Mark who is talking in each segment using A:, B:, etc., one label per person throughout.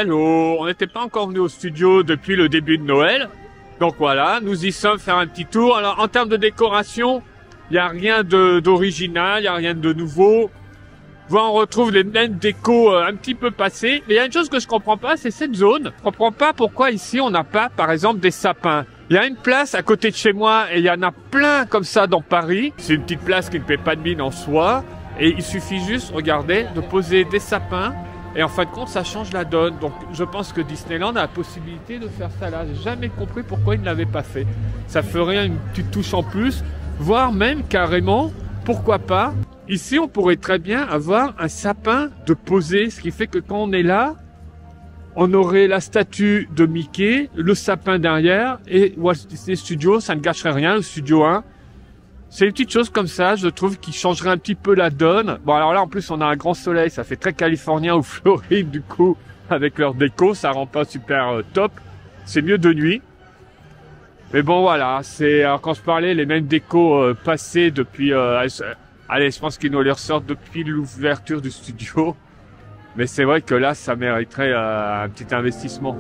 A: Hello, on n'était pas encore venu au studio depuis le début de Noël. Donc voilà, nous y sommes faire un petit tour. Alors en termes de décoration, il n'y a rien d'original, il n'y a rien de nouveau. On retrouve les mêmes décos un petit peu passés. Mais il y a une chose que je comprends pas, c'est cette zone. Je comprends pas pourquoi ici on n'a pas, par exemple, des sapins. Il y a une place à côté de chez moi et il y en a plein comme ça dans Paris. C'est une petite place qui ne paie pas de mine en soi. Et il suffit juste, regardez, de poser des sapins. Et en fin de compte, ça change la donne. Donc je pense que Disneyland a la possibilité de faire ça là. J'ai jamais compris pourquoi ils ne l'avaient pas fait. Ça ferait une petite touche en plus. Voire même carrément, pourquoi pas. Ici, on pourrait très bien avoir un sapin de poser. Ce qui fait que quand on est là, on aurait la statue de Mickey, le sapin derrière. Et Walt Disney Studios, ça ne gâcherait rien, le Studio 1. C'est une petite chose comme ça, je trouve, qui changerait un petit peu la donne. Bon, alors là, en plus, on a un grand soleil, ça fait très californien ou Floride, du coup, avec leur déco, ça rend pas super top. C'est mieux de nuit. Mais bon, voilà, c'est, alors quand je parlais, les mêmes décos passés depuis, allez, je pense qu'ils nous les ressortent depuis l'ouverture du studio. Mais c'est vrai que là, ça mériterait un petit investissement.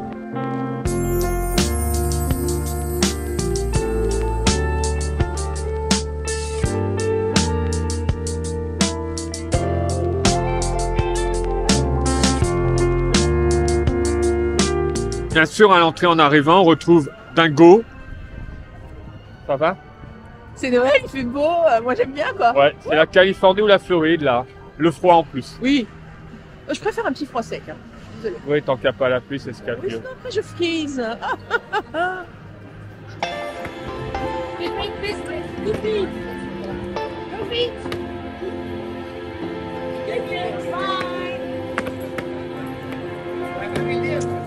A: Bien sûr, à l'entrée en arrivant, on retrouve Dingo. Ça va?
B: C'est Noël, il fait beau, moi j'aime bien quoi.
A: Ouais, c'est la Californie ou la Floride là. Le froid en plus.
B: Oui. Je préfère un petit froid sec. Hein. Désolée.
A: Oui, tant qu'il n'y a pas la pluie, c'est ce qu'il y a de
B: Oui,
A: mieux.
B: sinon après je frise.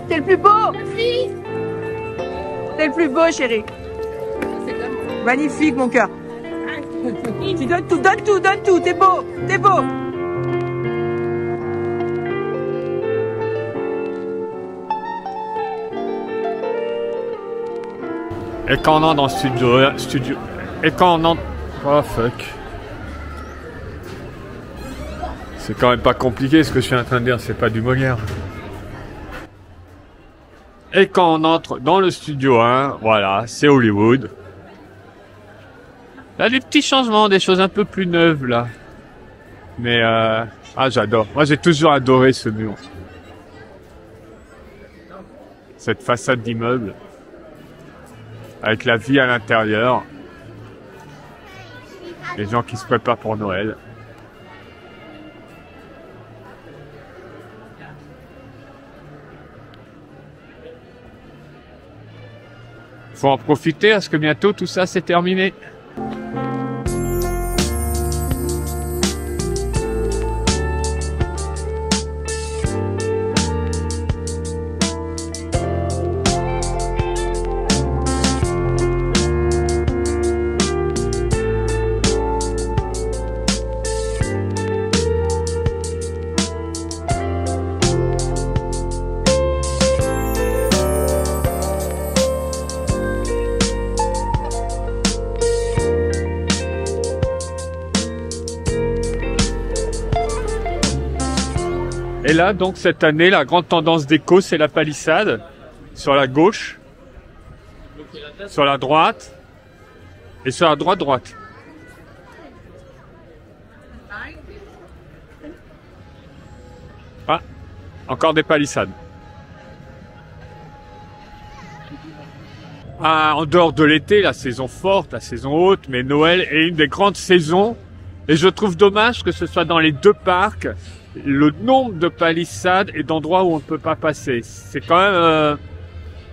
B: T'es le plus beau. T'es le plus beau, chérie. Magnifique, mon cœur. Tu donnes tout, t'es beau, t'es beau.
A: Et quand on entre dans le studio, et quand on entre, oh fuck. C'est quand même pas compliqué ce que je suis en train de dire, c'est pas du Molière. Et quand on entre dans le studio 1, voilà, c'est Hollywood. Là, des petits changements, des choses un peu plus neuves, là. Mais, ah, j'adore. Moi, j'ai toujours adoré ce mur. Cette façade d'immeuble. Avec la vie à l'intérieur. Les gens qui se préparent pour Noël. Faut en profiter parce que bientôt tout ça c'est terminé. Et là, donc, cette année, la grande tendance déco, c'est la palissade. Sur la gauche. Sur la droite. Et sur la droite. Ah, encore des palissades. Ah, en dehors de l'été, la saison forte, la saison haute, mais Noël est une des grandes saisons. Et je trouve dommage que ce soit dans les deux parcs. Le nombre de palissades et d'endroits où on ne peut pas passer. C'est quand même...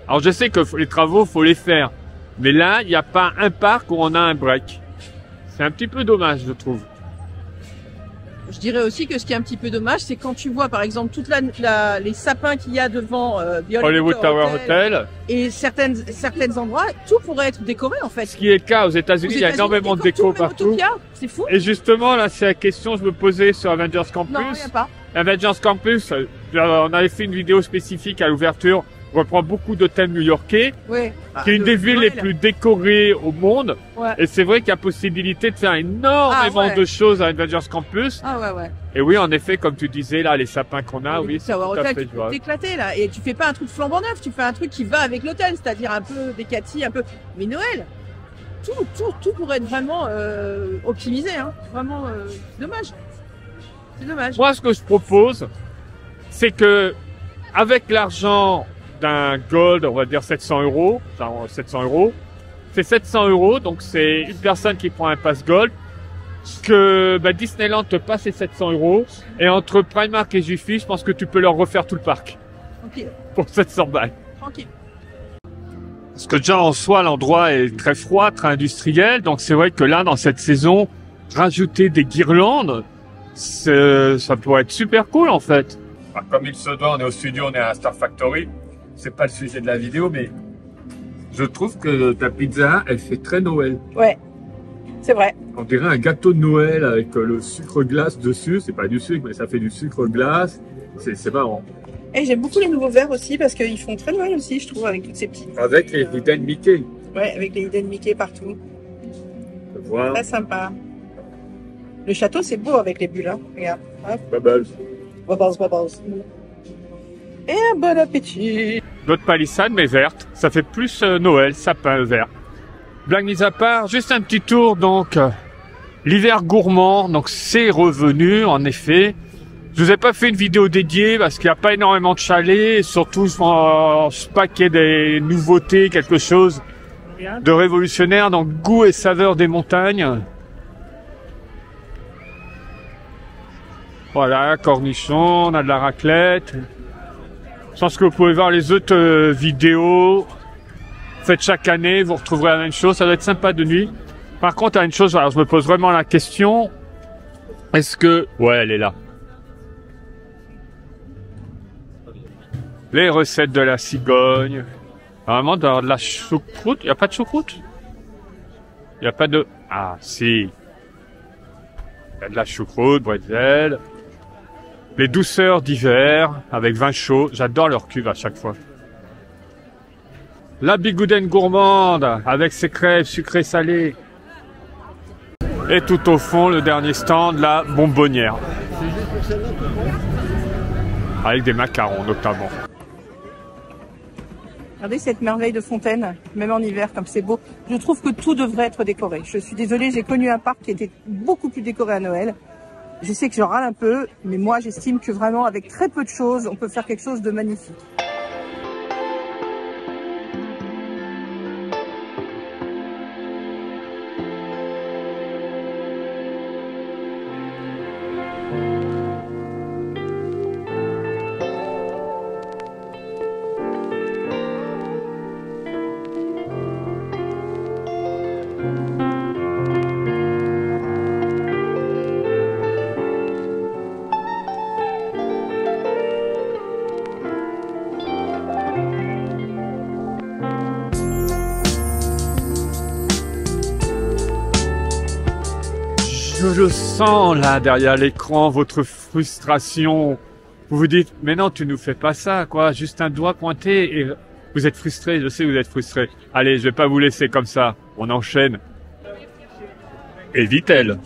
A: Alors je sais que les travaux, faut les faire. Mais là, il n'y a pas un parc où on a un break. C'est un petit peu dommage, je trouve.
B: Je dirais aussi que ce qui est un petit peu dommage, c'est quand tu vois par exemple toutes les sapins qu'il y a devant
A: Hollywood Tower Hotel
B: et certains endroits, tout pourrait être décoré en fait.
A: Ce qui est le cas aux États-Unis, il y a énormément de déco partout.
B: C'est fou.
A: Et justement, là, c'est la question que je me posais sur Avengers Campus.
B: Non, il n'y a pas.
A: Avengers Campus, on avait fait une vidéo spécifique à l'ouverture reprend beaucoup de thèmes new-yorkais,
B: Ouais.
A: qui est une des villes les plus décorées au monde.
B: Ouais.
A: Et c'est vrai qu'il y a possibilité de faire énormément de choses à Avengers Campus.
B: Ah ouais, ouais.
A: Et oui, en effet, comme tu disais, là, les sapins qu'on a, oui, c'est
B: Tower
A: tout à
B: Hotel,
A: fait
B: tu peux
A: jouable.
B: t'éclater là. Et tu fais pas un truc flambant neuf, tu fais un truc qui va avec l'hôtel, c'est-à-dire un peu décati, un peu. Mais Noël, tout pourrait être vraiment optimisé, hein. Vraiment dommage. C'est dommage.
A: Moi, ce que je propose, c'est que avec l'argent d'un gold, on va dire 700 €, genre 700 €, c'est 700 €, donc c'est une personne qui prend un pass gold, que Disneyland te passe les 700 €, et entre Primark et Jiffy, je pense que tu peux leur refaire tout le parc
B: Tranquille,
A: pour 700 balles.
B: tranquille.
A: Parce que déjà en soi, l'endroit est très froid, très industriel, donc c'est vrai que là, dans cette saison, rajouter des guirlandes, ça pourrait être super cool en fait. Comme il se doit, on est au studio, on est à Star Factory. C'est pas le sujet de la vidéo, mais je trouve que ta pizza, elle fait très Noël.
B: Ouais, c'est vrai.
A: On dirait un gâteau de Noël avec le sucre glace dessus. C'est pas du sucre, mais ça fait du sucre glace. C'est marrant.
B: Et j'aime beaucoup les nouveaux verres aussi parce qu'ils font très Noël aussi, je trouve, avec toutes ces petites.
A: Avec les Hidden Mickey.
B: Ouais, avec les Hidden Mickey partout.
A: Voilà.
B: Très sympa. Le château, c'est beau avec les bulles, hein. Regarde. Hop.
A: Bubbles.
B: Bubbles, bubbles. Et un bon appétit.
A: D'autres palissades, mais vertes. Ça fait plus Noël, sapin vert. Blague mise à part, juste un petit tour, donc, l'hiver gourmand, donc c'est revenu, en effet. Je vous ai pas fait une vidéo dédiée parce qu'il n'y a pas énormément de chalets, et surtout, je pense pas qu'il y ait des nouveautés, quelque chose de révolutionnaire, donc goût et saveur des montagnes. Voilà, cornichons, on a de la raclette. Je pense que vous pouvez voir les autres vidéos faites chaque année, vous retrouverez la même chose, ça doit être sympa de nuit. Par contre, il y a une chose, alors je me pose vraiment la question, est-ce que... Ouais, elle est là. Les recettes de la cigogne. Normalement, dans de la choucroute, il n'y a pas de choucroute? Il n'y a pas de... Ah, si. Il y a de la choucroute, bretzel. Les douceurs d'hiver, avec vin chaud. J'adore leur cuve à chaque fois. La bigouden gourmande, avec ses crêpes sucrées salées. Et tout au fond, le dernier stand, la bonbonnière. Avec des macarons, notamment.
B: Regardez cette merveille de fontaine, même en hiver, comme c'est beau. Je trouve que tout devrait être décoré. Je suis désolée, j'ai connu un parc qui était beaucoup plus décoré à Noël. Je sais que je râle un peu, mais moi j'estime que vraiment avec très peu de choses, on peut faire quelque chose de magnifique.
A: Je le sens là derrière l'écran, votre frustration. Vous vous dites, mais non, tu nous fais pas ça, quoi. Juste un doigt pointé et vous êtes frustré. Je sais que vous êtes frustré. Allez, je vais pas vous laisser comme ça. On enchaîne. Et Vitel.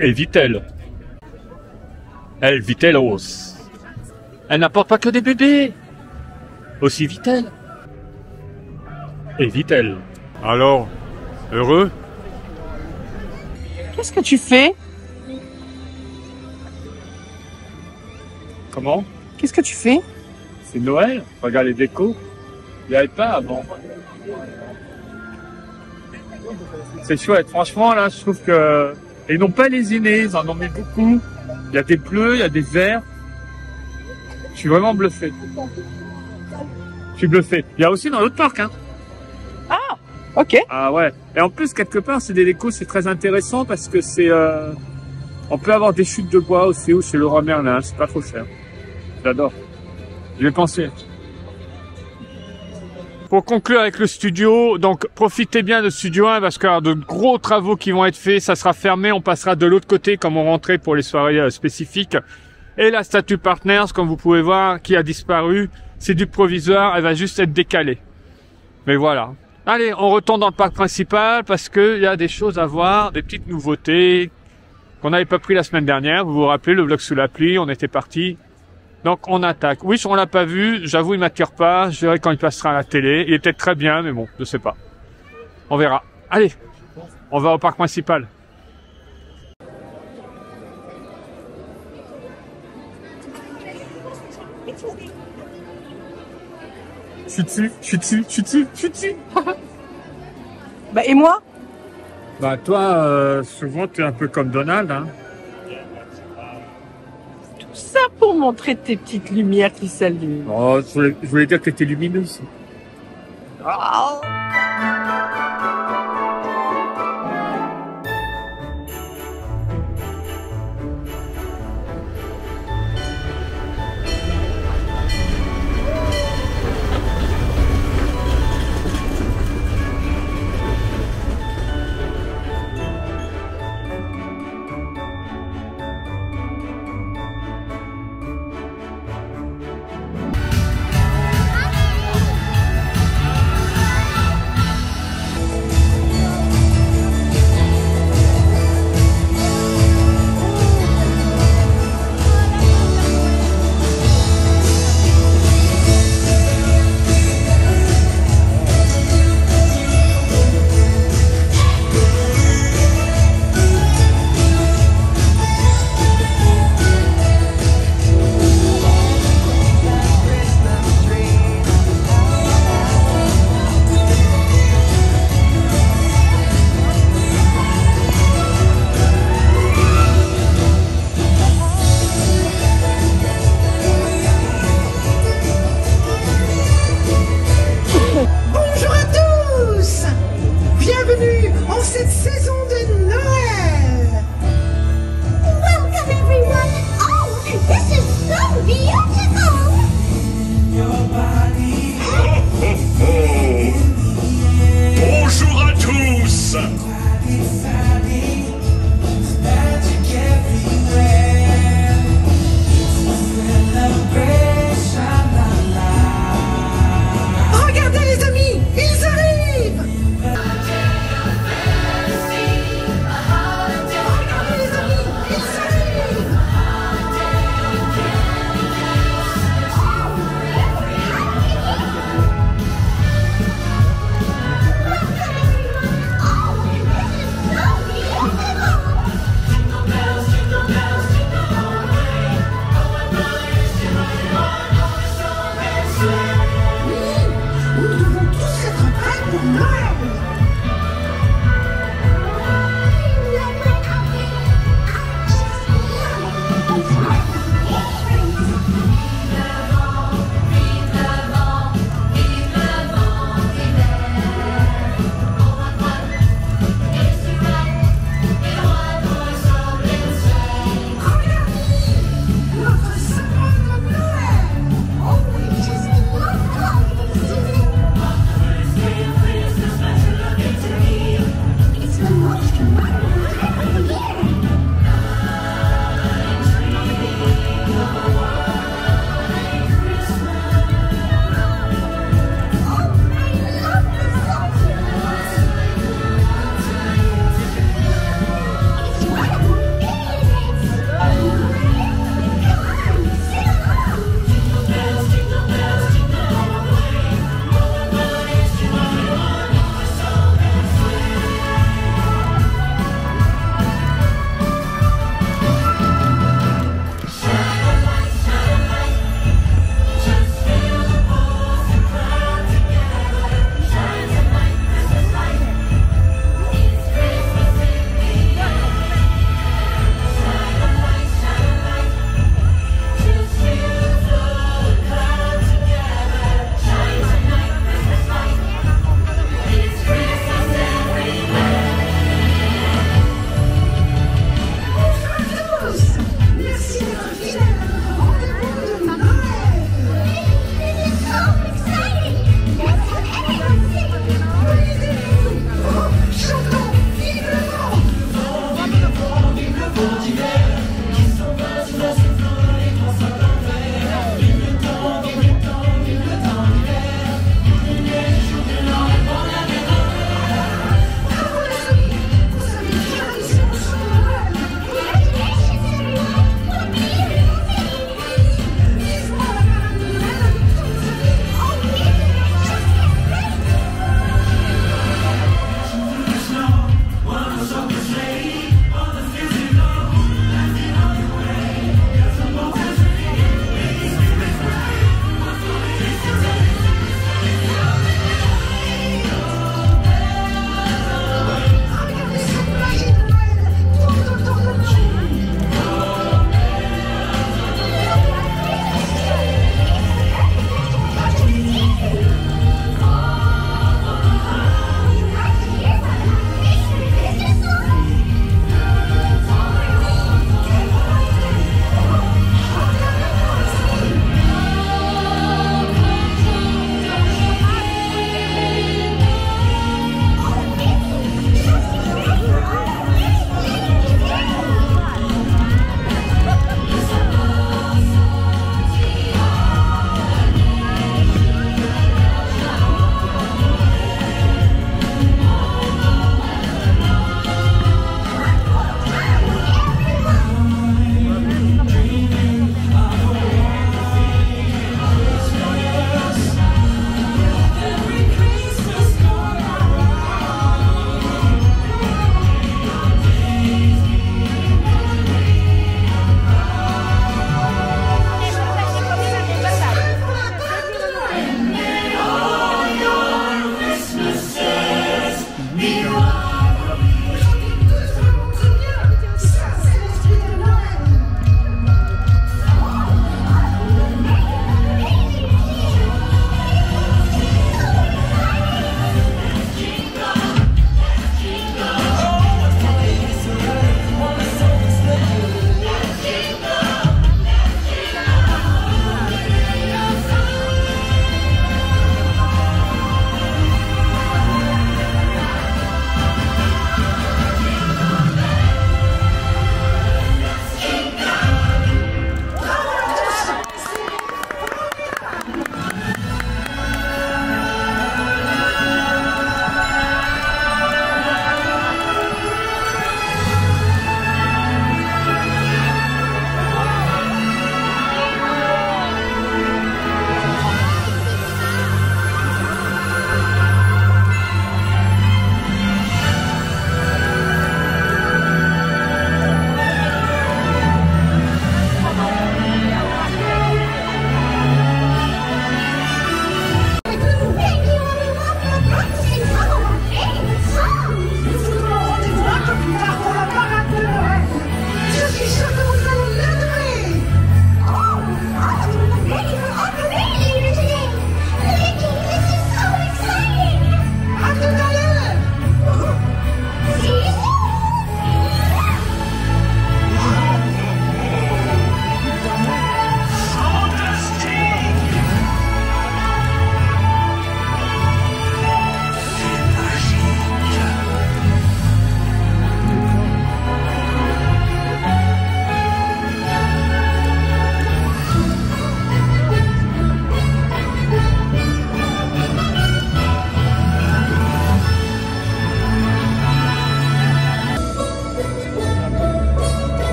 A: Et Vitel. Elle Vitelos. Elle n'apporte pas que des bébés. Aussi Vitel. Et Vitel. Alors, heureux?
B: Qu'est-ce que tu fais?
A: Comment?
B: Qu'est-ce que tu fais?
A: C'est Noël. Regarde les décos. Il n'y avait pas avant. C'est chouette. Franchement, là, je trouve que... Ils n'ont pas lésiné. Ils en ont mis beaucoup. Il y a des bleus, il y a des verts. Je suis vraiment bluffé. Je suis bluffé. Il y a aussi dans l'autre parc, hein.
B: Ah, ok.
A: Ah ouais. Et en plus, quelque part, c'est des décos, c'est très intéressant parce que c'est... On peut avoir des chutes de bois aussi, ou chez Leroy Merlin. C'est pas trop cher. J'adore. Je vais penser. Pour conclure avec le studio, donc profitez bien de Studio 1 parce qu'il y a de gros travaux qui vont être faits. Ça sera fermé, on passera de l'autre côté comme on rentrait pour les soirées spécifiques. Et la statue Partners, comme vous pouvez voir, qui a disparu. c'est du provisoire, elle va juste être décalée. Mais voilà. Allez, on retourne dans le parc principal parce qu'il y a des choses à voir, des petites nouveautés qu'on n'avait pas pris la semaine dernière. Vous vous rappelez, le vlog sous la pluie, on était parti. Donc on attaque. Oui, on l'a pas vu, j'avoue il m'attire pas, je verrai quand il passera à la télé. Il est peut-être très bien, mais bon, je sais pas. On verra. Allez, on va au parc principal. Je suis dessus.
B: Bah, et moi?
A: Bah toi, souvent tu es un peu comme Donald, hein.
B: Tout ça pour montrer tes petites lumières qui s'allument.
A: Oh, je voulais dire que tu étais lumineuse.
B: Oh.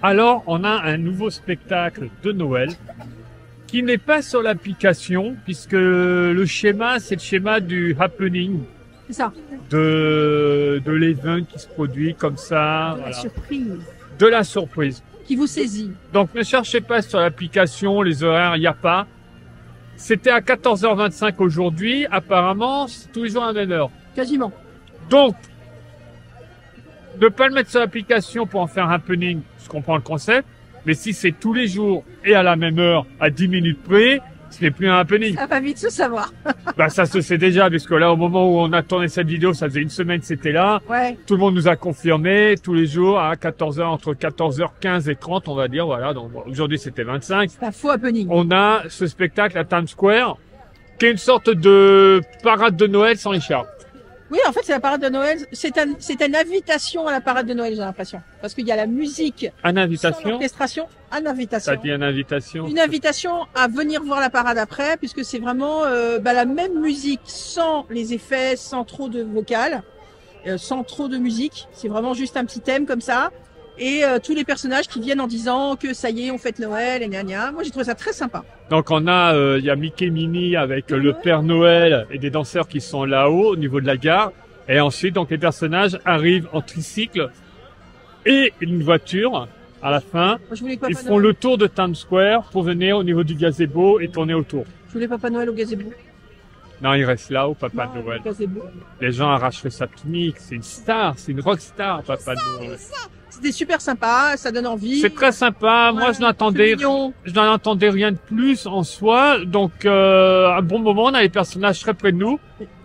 A: Alors, on a un nouveau spectacle de Noël qui n'est pas sur l'application, puisque le schéma, c'est le schéma du happening,
B: C'est ça.
A: de l'event qui se produit comme ça,
B: La
A: voilà.
B: surprise
A: De la surprise.
B: qui vous saisit.
A: Donc, ne cherchez pas sur l'application, les horaires, il n'y a pas. C'était à 14h25 aujourd'hui, apparemment, c'est tous les jours à la même heure.
B: Quasiment.
A: Donc, ne pas le mettre sur l'application pour en faire un happening, je comprends le concept, mais si c'est tous les jours et à la même heure, à 10 minutes près, ce n'est plus un happening.
B: Ça va vite se savoir.
A: Bah, ça se sait déjà, parce que là, au moment où on a tourné cette vidéo, ça faisait une semaine, c'était là.
B: Ouais.
A: Tout le monde nous a confirmé, tous les jours, à 14h, entre 14h15 et 30, on va dire, voilà. Donc, bon, aujourd'hui, c'était 25.
B: C'est un faux happening.
A: On a ce spectacle à Times Square, qui est une sorte de parade de Noël sans les chars.
B: Oui, en fait, c'est la parade de Noël. C'est une invitation à la parade de Noël, j'ai l'impression. Parce qu'il y a la musique,
A: Une
B: sans
A: invitation?
B: l'orchestration, une
A: Ça
B: invitation.
A: dit une invitation?
B: Une invitation à venir voir la parade après, puisque c'est vraiment la même musique, sans les effets, sans trop de vocal, sans trop de musique. C'est vraiment juste un petit thème comme ça. Et tous les personnages qui viennent en disant que ça y est, on fête Noël, et gna gna. Moi, j'ai trouvé ça très sympa.
A: Donc on a, il y a Mickey Minnie avec le Père Noël et des danseurs qui sont là-haut au niveau de la gare. Et ensuite, donc les personnages arrivent en tricycle et une voiture à la fin.
B: Moi, je voulais Papa
A: Ils font
B: Noël.
A: le tour de Times Square pour venir au niveau du gazebo et tourner autour.
B: Je voulais Papa Noël au gazebo.
A: Non, il reste là au Papa
B: Non,
A: Noël.
B: au gazebo.
A: Les gens arracheraient sa tunique. C'est une star, c'est une rockstar, Papa Noël.
B: C'était super sympa, ça donne envie.
A: C'est très sympa. Moi,
B: Ouais,
A: je n'attendais
B: c'est mignon.
A: rien de plus en soi. Donc, à un bon moment, on a les personnages très près de nous.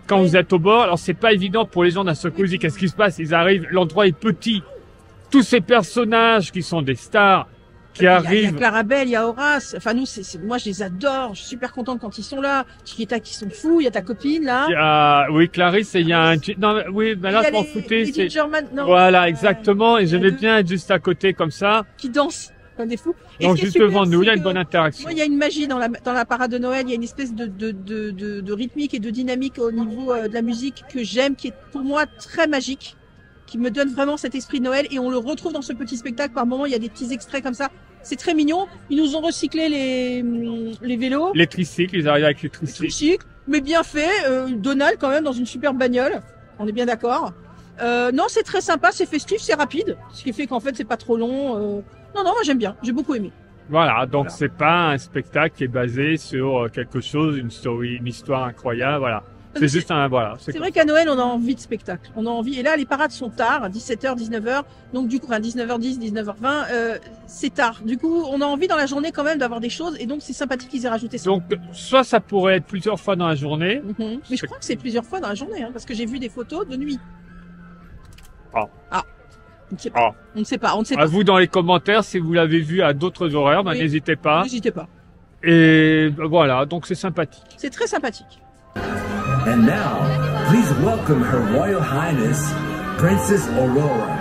A: Quand
B: Oui.
A: vous êtes au bord, alors c'est pas évident pour les gens d'un seul coup, ils disent, qu'est-ce qui se passe? Ils arrivent, l'endroit est petit. Tous ces personnages qui sont des stars, qui
B: Il y a
A: arrivent.
B: Clarabelle, il y a Horace. Enfin, nous, moi, je les adore. Je suis super contente quand ils sont là. Chiquita qui sont fous. Il y a ta copine, là.
A: Il y a, oui, Clarisse, et il y a un, non, oui, mais là,
B: Il y a
A: je m'en
B: les
A: foutais, c'est,
B: Gingerman, non,
A: voilà, exactement, et
B: il y a
A: j'aimais
B: deux
A: bien être juste à côté comme ça.
B: qui dansent comme des fous. Et
A: Donc,
B: ce qui est
A: juste
B: super,
A: devant nous, il y a
B: c'est
A: une
B: que
A: bonne interaction.
B: Moi, il y a une magie dans la parade de Noël. Il y a une espèce de rythmique et de dynamique au niveau de la musique que j'aime, qui est pour moi très magique, qui me donne vraiment cet esprit de Noël. Et on le retrouve dans ce petit spectacle. Par moment, il y a des petits extraits comme ça. C'est très mignon. Ils nous ont recyclé les vélos,
A: Les tricycles, ils arrivent avec les
B: les
A: tricycles.
B: tricycles, mais bien fait. Donald quand même dans une superbe bagnole. On est bien d'accord. Non, c'est très sympa, c'est festif, c'est rapide, ce qui fait qu'en fait c'est pas trop long. Non, moi j'aime bien, j'ai beaucoup aimé.
A: Voilà, donc
B: Voilà.
A: c'est pas un spectacle qui est basé sur quelque chose, une story, une histoire incroyable, voilà. C'est juste un, voilà.
B: C'est vrai qu'à Noël, on a envie de spectacle. On a envie. Et là, les parades sont tard, 17h, 19h. Donc, du coup, enfin, 19h10, 19h20, c'est tard. Du coup, on a envie dans la journée quand même d'avoir des choses. Et donc, c'est sympathique qu'ils aient rajouté ça.
A: Donc, soit ça pourrait être plusieurs fois dans la journée.
B: Mhm. Mais je crois que c'est plusieurs fois dans la journée, hein, parce que j'ai vu des photos de nuit.
A: Ah.
B: On ne sait pas.
A: Ah.
B: On ne sait pas. On ne sait
A: À
B: pas.
A: vous dans les commentaires si vous l'avez vu à d'autres horaires, ben,
B: Oui.
A: n'hésitez pas.
B: N'hésitez pas.
A: Et voilà, donc c'est sympathique.
B: C'est très sympathique.
C: And now, please welcome Her Royal Highness, Princess Aurora.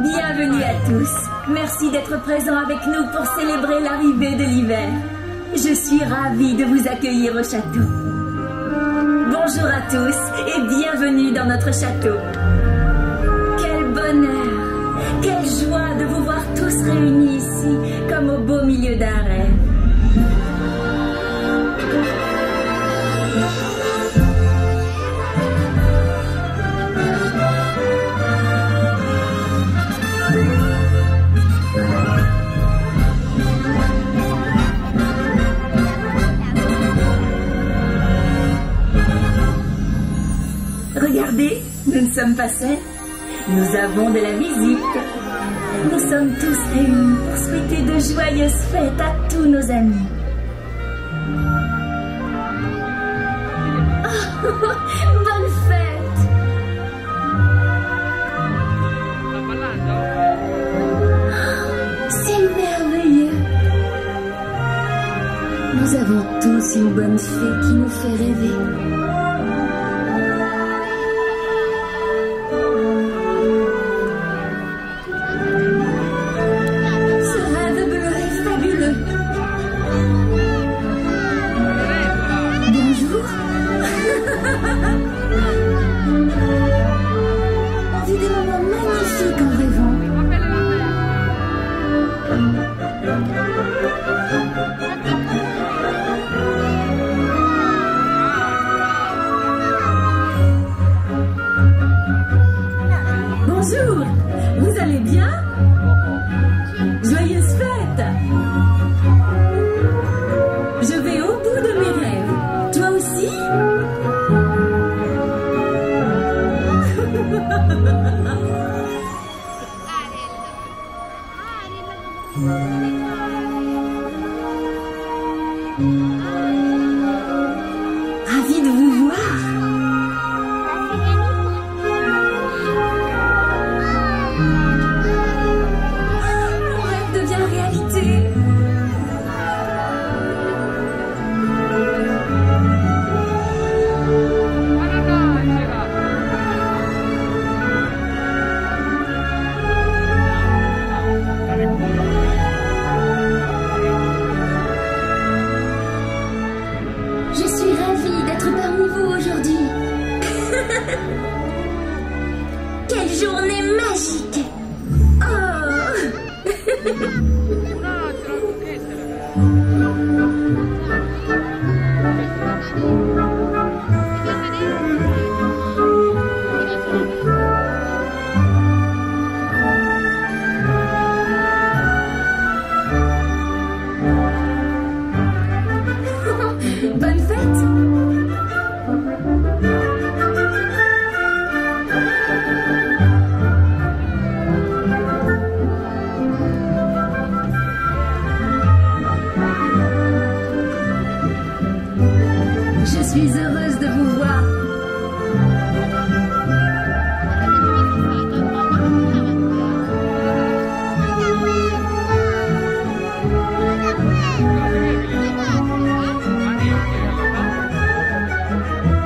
D: Bienvenue à tous. Merci d'être présents avec nous pour célébrer l'arrivée de l'hiver. Je suis ravie de vous accueillir au château. Bonjour à tous et bienvenue dans notre château. Quel bonheur, quelle joie de vous voir tous réunis ici comme au beau milieu d'un rêve. Regardez, nous ne sommes pas seuls. Nous avons de la visite. Nous sommes tous réunis pour souhaiter de joyeuses fêtes à tous nos amis. Bonne fête. C'est merveilleux. Nous avons tous une bonne fée qui nous fait rêver. Ce rêve bleu est fabuleux. Bonjour. On vit des moments magnifiques en rêvant. Bonjour, vous allez bien? Joyeuse fête! Je vais au bout de mes rêves. Toi aussi? Ravi de vous voir. Mon rêve devient réalité. Je suis ravie d'être parmi vous aujourd'hui. Quelle journée magique! Oh! Bonne fête! Je suis heureuse de vous voir.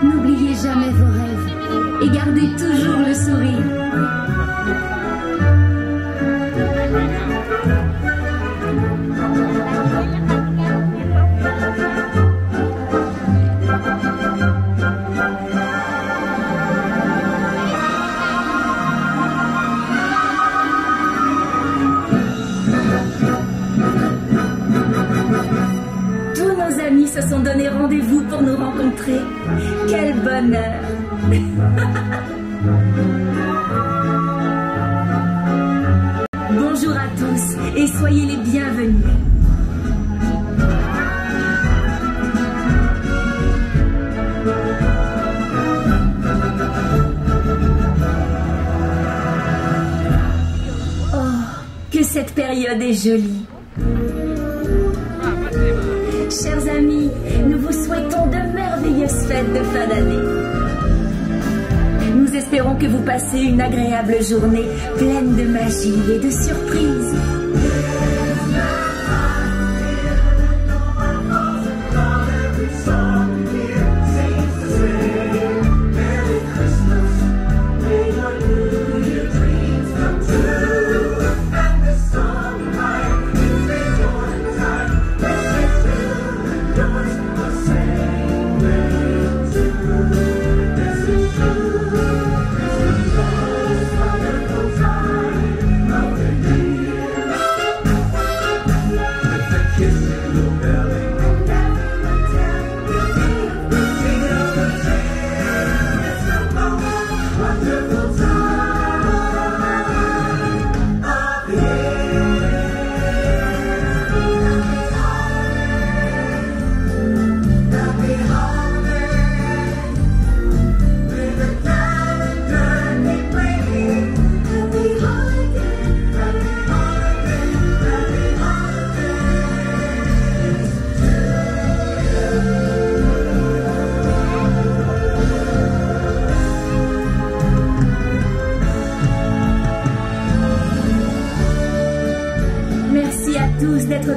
D: N'oubliez jamais vos rêves et gardez toujours le sourire. Tous nos amis se sont donné rendez-vous pour nous rencontrer. Quel bonheur! Bonjour à tous et soyez les bienvenus. Oh, que cette période est jolie. Chers amis, nous vous souhaitons de merveilleuses fêtes de fin d'année. Nous espérons que vous passez une agréable journée pleine de magie et de surprises.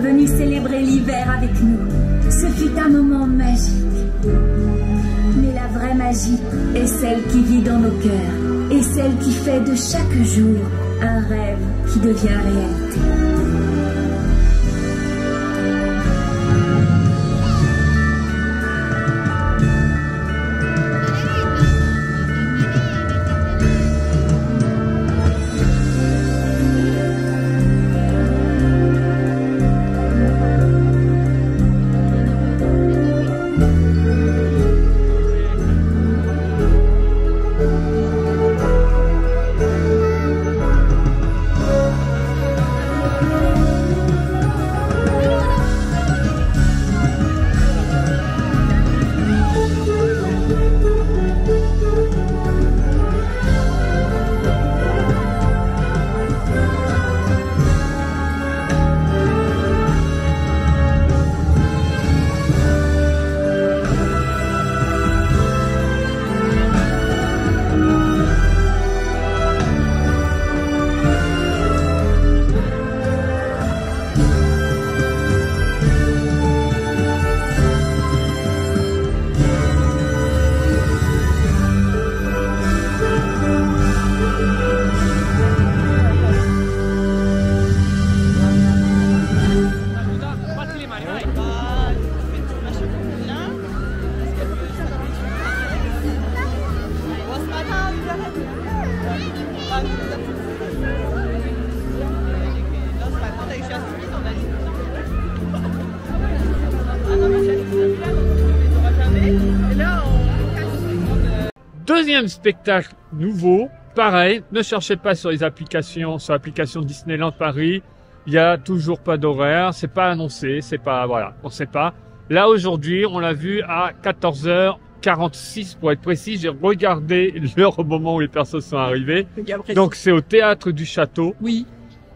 D: venu célébrer l'hiver avec nous. Ce fut un moment magique. Mais la vraie magie est celle qui vit dans nos cœurs et celle qui fait de chaque jour un rêve qui devient réalité.
A: Deuxième spectacle nouveau, pareil, ne cherchez pas sur les applications, sur l'application Disneyland Paris, il y a toujours pas d'horaire, c'est pas annoncé, c'est pas, voilà, on sait pas. Là aujourd'hui, on l'a vu à 14h46 pour être précis, j'ai regardé l'heure au moment où les personnes sont arrivées. Donc c'est au théâtre du château.
B: Oui.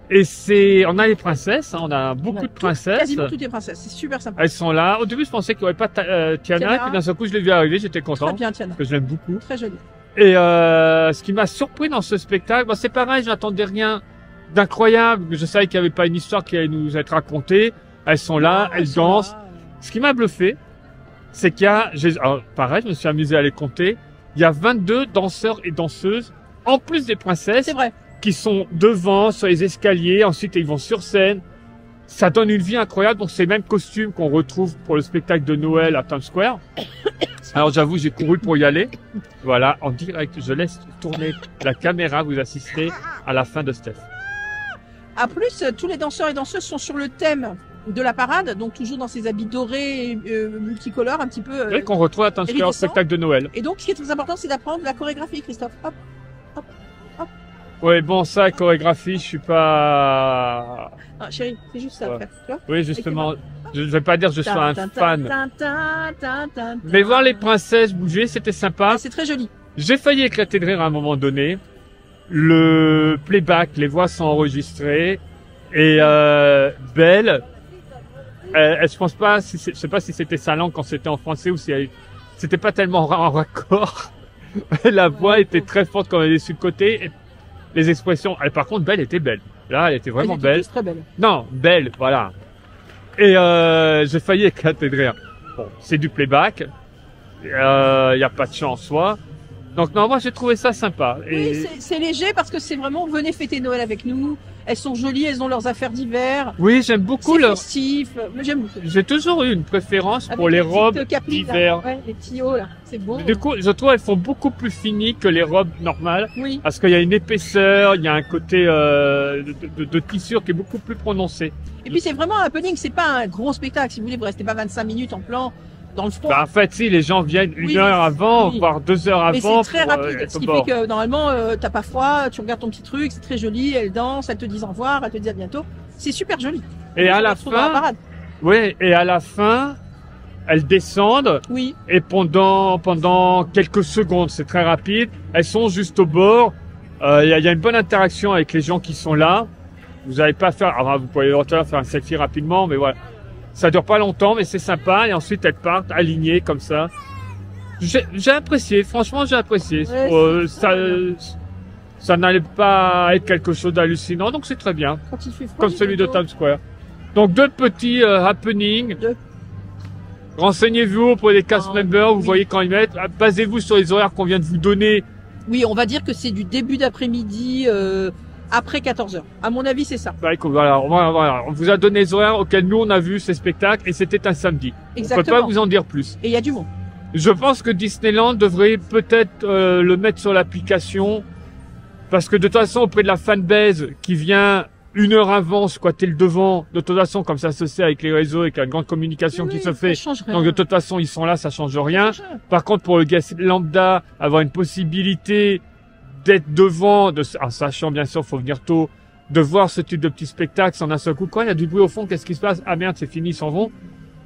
A: Et on a les princesses, hein, on a beaucoup de princesses.
B: Quasiment toutes les princesses, c'est super sympa.
A: Elles sont là. Au début, je pensais qu'il n'y aurait pas Tiana, et puis d'un seul coup, je l'ai vu arriver, j'étais content.
B: Très bien, Tiana.
A: Parce que je l'aime beaucoup.
B: Très jolie.
A: Et ce qui m'a surpris dans ce spectacle, c'est pareil, je n'attendais rien d'incroyable. Je savais qu'il n'y avait pas une histoire qui allait nous être racontée. Elles sont là, elles dansent. Là. Ce qui m'a bluffé, c'est qu'il y a, alors, pareil, je me suis amusé à les compter, il y a 22 danseurs et danseuses, en plus des princesses.
B: C'est vrai.
A: Qui sont devant, sur les escaliers, ensuite ils vont sur scène. Ça donne une vie incroyable, donc c'est les mêmes costumes qu'on retrouve pour le spectacle de Noël à Times Square. Alors j'avoue, j'ai couru pour y aller. Voilà, en direct, je laisse tourner la caméra, vous assistez à la fin de Steph.
B: En plus, tous les danseurs et danseuses sont sur le thème de la parade, donc toujours dans ces habits dorés, multicolores, un petit peu...
A: Oui, qu'on retrouve à Times Square au spectacle de Noël.
B: Et donc, ce qui est très important, c'est d'apprendre la chorégraphie, Christophe. Hop, hop, hop.
A: Oui, bon, ça, la chorégraphie, je suis pas...
B: Ah, chérie, c'est juste ça, frère, tu vois.
A: Oui, justement, je vais pas dire que je sois un fan. Mais voir les princesses bouger, c'était sympa.
B: C'est très joli.
A: J'ai failli éclater de rire à un moment donné. Le playback, les voix sont enregistrées. Et Belle, je pense pas, je sais pas si c'était sa langue quand c'était en français ou si c'était pas tellement en raccord. La voix était très forte quand elle est sur le côté. Et les expressions, par contre, Belle était belle. Là, elle était vraiment belle.
B: Très belle.
A: Non, belle, voilà. Et j'ai failli éclater de rire. Bon, c'est du playback. Il y a pas de chant en soi. Donc non, moi j'ai trouvé ça sympa.
B: Et... Oui, c'est léger parce que c'est vraiment venez fêter Noël avec nous. Elles sont jolies, elles ont leurs affaires d'hiver.
A: Oui, j'aime beaucoup
B: leur. C'est festif. J'aime beaucoup.
A: J'ai toujours eu une préférence pour les robes d'hiver.
B: Ouais, les petits hauts là, c'est beau.
A: Du coup, je trouve elles font beaucoup plus finies que les robes normales.
B: Oui.
A: Parce qu'il y a une épaisseur, il y a un côté de tissure qui est beaucoup plus prononcé.
B: Et puis c'est vraiment un happening, c'est pas un gros spectacle. Si vous voulez, vous restez pas 25 minutes en plan. Dans le fond.
A: Bah, en fait, si, les gens viennent une heure avant, voire 2 heures avant.
B: Mais c'est très rapide, ce qui fait que normalement, t'as pas froid, tu regardes ton petit truc, c'est très joli, elles dansent, elles te disent au revoir, elles te disent à bientôt. C'est super joli.
A: Et à la fin, oui, et à la fin, elles descendent.
B: Oui.
A: Et pendant quelques secondes, c'est très rapide, elles sont juste au bord. Il y a une bonne interaction avec les gens qui sont là. Vous n'allez pas faire, enfin, vous pouvez faire un selfie rapidement, mais voilà. Ça dure pas longtemps, mais c'est sympa. Et ensuite, elles partent alignées comme ça. J'ai apprécié. Franchement, j'ai apprécié.
B: Ouais,
A: ça n'allait pas être quelque chose d'hallucinant, donc c'est très bien.
B: Quand il fait froid,
A: comme celui de Times Square. Donc 2 petits happenings.
B: 2.
A: Renseignez-vous auprès des cast members, vous
B: oui.
A: voyez quand ils mettent. Basez-vous sur les horaires qu'on vient de vous donner.
B: Oui, on va dire que c'est du début d'après-midi après 14h. À mon avis, c'est ça.
A: Bah, écoute, voilà, on vous a donné les horaires auxquels nous on a vu ces spectacles et c'était un samedi.
B: Exactement.
A: On peut pas vous en dire plus.
B: Et il y a du monde.
A: Je pense que Disneyland devrait peut-être le mettre sur l'application parce que de toute façon auprès de la fanbase qui vient 1 heure avant squatter le devant, de toute façon comme ça se sait avec les réseaux et avec la grande communication qui se fait, donc de toute façon ils sont là, ça change rien. Par contre pour le guest lambda, avoir une possibilité d'être devant, en sachant bien sûr faut venir tôt, de voir ce type de petit spectacle sans un seul coup. Quoi, il y a du bruit au fond, qu'est-ce qui se passe? Ah merde, c'est fini, ils s'en vont.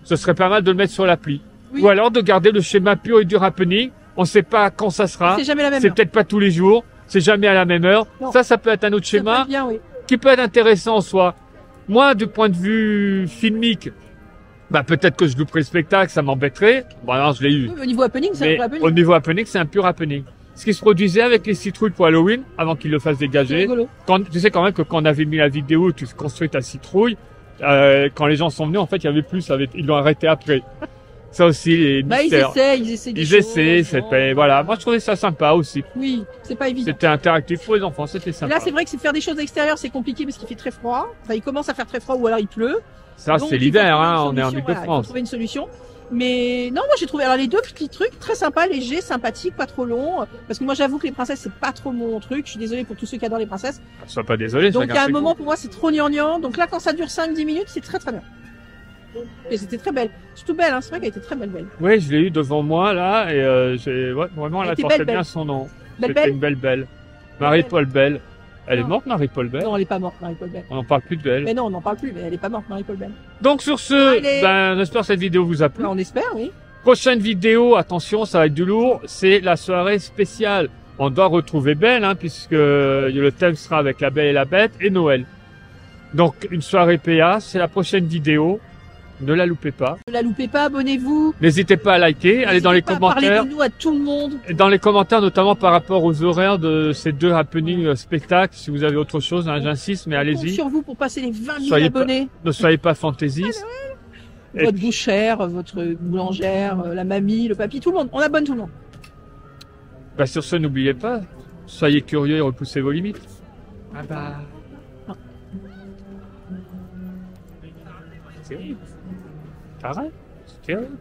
A: Ce serait pas mal de le mettre sur l'appli.
B: Oui.
A: Ou alors de garder le schéma pur et du happening. On sait pas quand ça sera.
B: C'est jamais la même
A: C'est
B: heure.
A: peut-être pas tous les jours. C'est jamais à la même heure.
B: Non.
A: Ça peut être un autre
B: Ça peut
A: schéma
B: être bien, oui.
A: qui peut être intéressant en soi. Moi, du point de vue filmique, bah peut-être que je louperais le spectacle, ça m'embêterait. Bon, non, je l'ai eu.
B: Oui, au niveau happening, c'est un
A: Mais
B: vrai happening.
A: au niveau happening, c'est un pur happening. Ce qui se produisait avec les citrouilles pour Halloween, avant qu'ils le fassent
B: C'est
A: dégager.
B: rigolo.
A: Tu sais quand même que quand on avait mis la vidéo où tu construis ta citrouille, quand les gens sont venus, en fait, il y avait plus, ils l'ont arrêté après. Ça aussi, les
B: Bah, ils
A: mystères.
B: essaient des
A: Ils
B: choses,
A: essaient,
B: bon.
A: voilà. Moi, je trouvais ça sympa aussi.
B: Oui, c'est pas évident.
A: C'était interactif pour les enfants, c'était
B: Et
A: sympa.
B: là, c'est vrai que faire des choses à l'extérieur, c'est compliqué parce qu'il fait très froid. Enfin, il commence à faire très froid ou alors il pleut.
A: Ça,
B: Donc,
A: c'est
B: il faut
A: l'hiver,
B: trouver
A: hein,
B: une
A: on est en
B: solution,
A: Ile de
B: voilà, il faut
A: France.
B: trouver une solution. Mais non, moi j'ai trouvé alors les 2 petits trucs très sympas, légers, sympathiques, pas trop longs. Parce que moi j'avoue que les princesses c'est pas trop mon truc. Je suis désolée pour tous ceux qui adorent les princesses.
A: Sois pas désolé,
B: Donc il y a un
A: chacun
B: moment
A: ses
B: pour moi c'est trop gnangnan. Donc là quand ça dure 5-10 minutes c'est très très bien. Et c'était très belle. Surtout belle, hein. C'est vrai qu'elle était très belle.
A: goûts. Oui, je l'ai eu devant moi, là, et vraiment, elle
B: Elle était
A: portait
B: belle,
A: bien
B: belle.
A: son nom.
B: Belle,
A: C'était
B: belle.
A: une belle. Marie-Paul Belle. Elle est
B: Non.
A: morte, Marie-Paul Belle?
B: Non, elle est pas morte, Marie-Paul Belle.
A: On n'en parle plus de
B: Mais
A: elle.
B: non, on n'en parle plus, mais elle est pas morte, Marie-Paul Belle.
A: Donc, sur ce,
B: Allez.
A: ben, j'espère que cette vidéo vous a plu.
B: On espère, oui.
A: Prochaine vidéo, attention, ça va être du lourd, c'est la soirée spéciale. On doit retrouver Belle, hein, puisque le thème sera avec la Belle et la Bête et Noël. Donc, une soirée PA, c'est la prochaine vidéo. Ne la loupez pas.
B: Ne la loupez pas, abonnez-vous.
A: N'hésitez pas à liker, allez dans les
B: N'hésitez pas à
A: commentaires.
B: parler de nous à tout le monde.
A: Et dans les commentaires, notamment par rapport aux horaires de ces 2 happenings spectacles. Si vous avez autre chose, hein, j'insiste, mais
B: On compte
A: allez-y.
B: sur vous pour passer les 20 000
A: Soyez pas-
B: abonnés.
A: Ne soyez pas fantaisistes. Et
B: Votre bouchère, votre boulangère, la mamie, le papy, tout le monde. On abonne tout le monde.
A: Bah, sur ce, n'oubliez pas, soyez curieux et repoussez vos limites. Ah bah. C'est terrible. Arrête, c'est terrible.